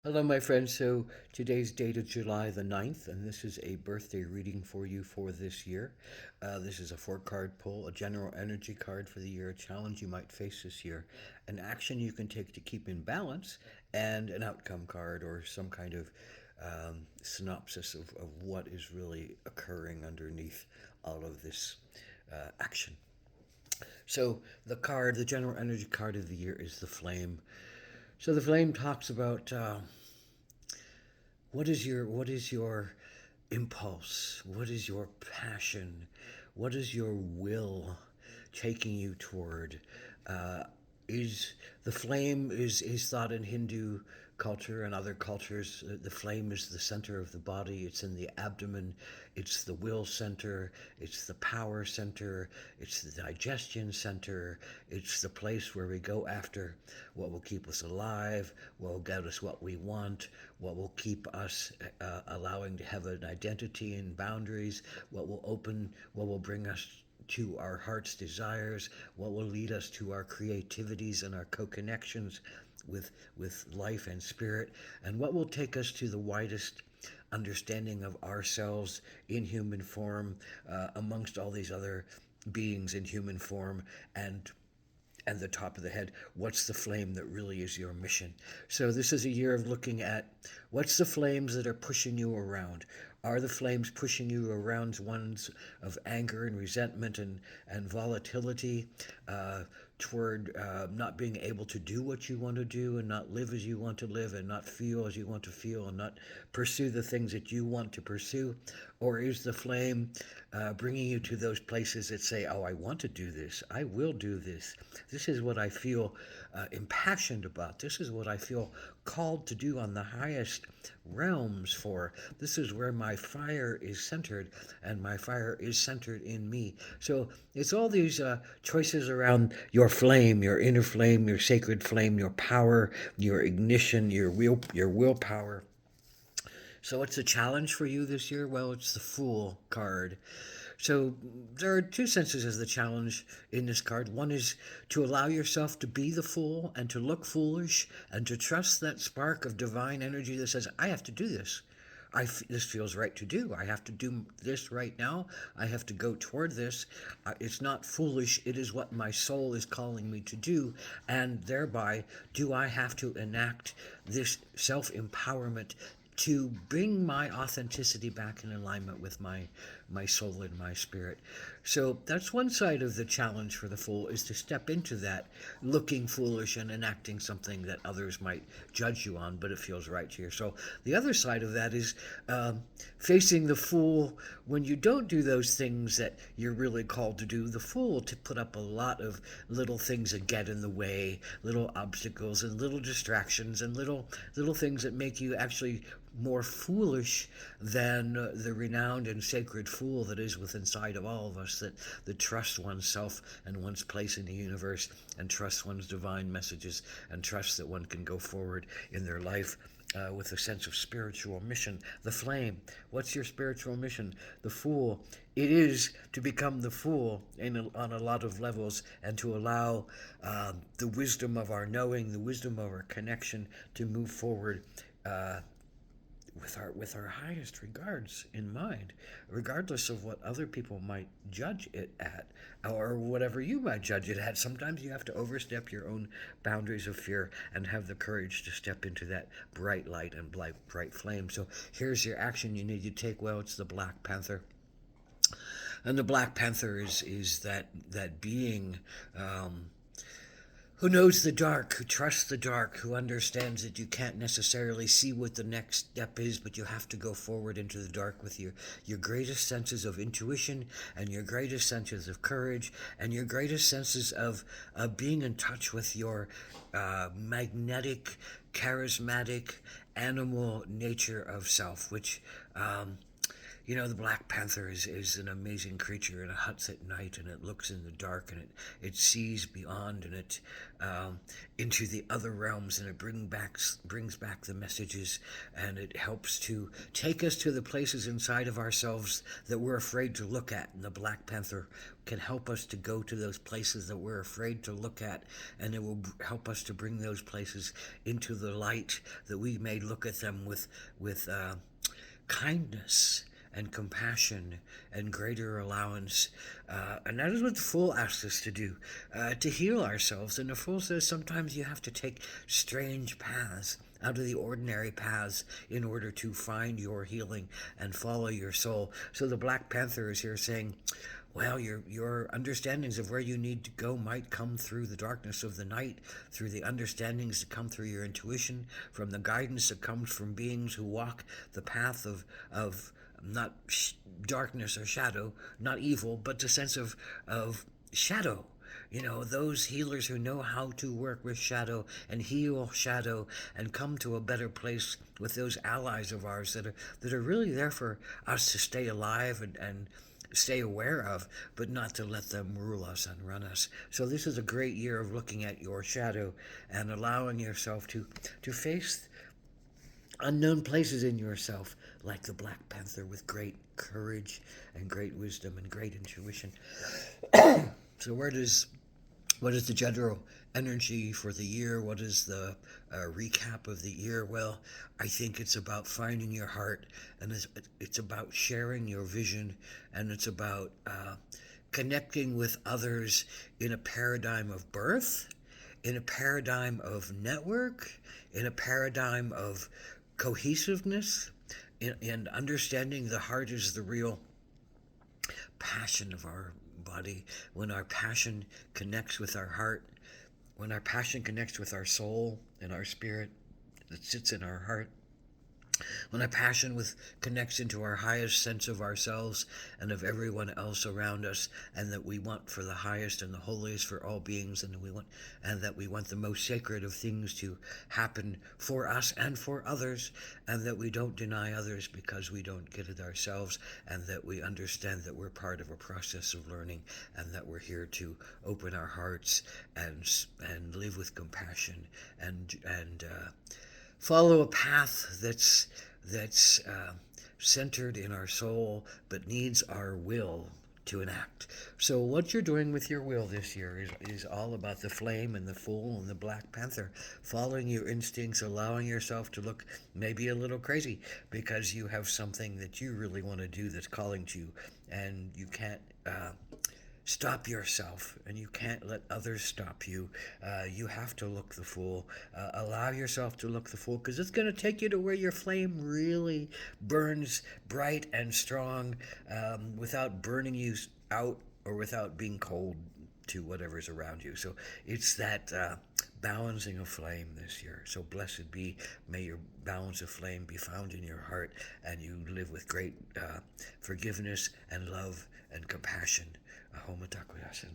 Hello, my friends. So today's date is July the 9th, and this is a birthday reading for you for this year. This is a four-card pull, a general energy card for the year, a challenge you might face this year, an action you can take to keep in balance, and an outcome card or some kind of synopsis of what is really occurring underneath all of this action. So the general energy card of the year is the flame. So the flame talks about what is your impulse? What is your passion? What is your will taking you toward? Uh, is the flame is thought in Hindu culture and other cultures. The flame is the center of the body. It's in the abdomen. It's the will center. It's the power center. It's the digestion center. It's the place where we go after what will keep us alive, what will get us what we want, what will keep us allowing to have an identity and boundaries, what will bring us to our heart's desires, what will lead us to our creativities and our co-connections with life and spirit, and what will take us to the widest understanding of ourselves in human form, amongst all these other beings in human form, and the top of the head, what's the flame that really is your mission? So this is a year of looking at what's the flames that are pushing you around. Are the flames pushing you around ones of anger and resentment and volatility, toward not being able to do what you want to do and not live as you want to live and not feel as you want to feel and not pursue the things that you want to pursue? Or is the flame bringing you to those places that say, oh, I want to do this, I will do this, this is what I feel impassioned about, this is what I feel called to do on the highest realms for, this is where my fire is centered, and my fire is centered in me. So it's all these choices around your flame, your inner flame, your sacred flame, your power, your ignition, your willpower. So what's the challenge for you this year? Well, it's the Fool card. So there are two senses of the challenge in this card. One is to allow yourself to be the fool and to look foolish and to trust that spark of divine energy that says, I have to do this. This feels right to do. I have to do this right now. I have to go toward this. It's not foolish. It is what my soul is calling me to do. And thereby, do I have to enact this self empowerment to bring my authenticity back in alignment with my soul and my spirit. So that's one side of the challenge for the fool, is to step into that looking foolish and enacting something that others might judge you on, but it feels right to you. So the other side of that is facing the fool when you don't do those things that you're really called to do. The fool to put up a lot of little things that get in the way, little obstacles and little distractions and little things that make you actually more foolish than the renowned and sacred fool that is within inside of all of us, that trusts oneself and one's place in the universe and trusts one's divine messages and trusts that one can go forward in their life with a sense of spiritual mission. The flame, what's your spiritual mission? The fool, it is to become the fool on a lot of levels and to allow the wisdom of our knowing, the wisdom of our connection to move forward with our highest regards in mind, regardless of what other people might judge it at, or whatever you might judge it at. Sometimes you have to overstep your own boundaries of fear and have the courage to step into that bright light and bright flame. So here's your action you need to take. Well, it's the Black Panther. And the Black Panther is that being who knows the dark, who trusts the dark, who understands that you can't necessarily see what the next step is, but you have to go forward into the dark with your greatest senses of intuition and your greatest senses of courage and your greatest senses of being in touch with your magnetic, charismatic, animal nature of self, which You know, the Black Panther is an amazing creature, and it huts at night, and it looks in the dark, and it sees beyond, and it into the other realms, and it brings back the messages, and it helps to take us to the places inside of ourselves that we're afraid to look at. And the Black Panther can help us to go to those places that we're afraid to look at, and it will help us to bring those places into the light, that we may look at them with kindness and compassion and greater allowance. And that is what the Fool asks us to do, to heal ourselves. And the Fool says sometimes you have to take strange paths out of the ordinary paths in order to find your healing and follow your soul. So the Black Panther is here saying, well, your understandings of where you need to go might come through the darkness of the night, through the understandings that come through your intuition, from the guidance that comes from beings who walk the path of not darkness or shadow, not evil, but the sense of shadow. You know, those healers who know how to work with shadow and heal shadow and come to a better place with those allies of ours that are really there for us to stay alive and stay aware of, but not to let them rule us and run us. So this is a great year of looking at your shadow and allowing yourself to face unknown places in yourself, like the Black Panther, with great courage and great wisdom and great intuition. So what is the general energy for the year? What is the recap of the year? Well, I think it's about finding your heart, and it's about sharing your vision, and it's about connecting with others in a paradigm of birth, in a paradigm of network, in a paradigm of cohesiveness, and understanding the heart is the real passion of our body. When our passion connects with our heart, when our passion connects with our soul and our spirit that sits in our heart, when our passion connects into our highest sense of ourselves and of everyone else around us, and that we want for the highest and the holiest for all beings, and that we want the most sacred of things to happen for us and for others, and that we don't deny others because we don't get it ourselves, and that we understand that we're part of a process of learning, and that we're here to open our hearts and live with compassion and follow a path that's centered in our soul, but needs our will to enact. So what you're doing with your will this year is all about the Flame and the Fool and the Black Panther, following your instincts, allowing yourself to look maybe a little crazy because you have something that you really want to do that's calling to you, and you can't stop yourself, and you can't let others stop you. You have to look the Fool. Allow yourself to look the Fool, because it's going to take you to where your flame really burns bright and strong, without burning you out or without being cold to whatever's around you. So it's that balancing of flame this year. So blessed be, may your balance of flame be found in your heart, and you live with great forgiveness and love and compassion. Ahom Atakuyasin.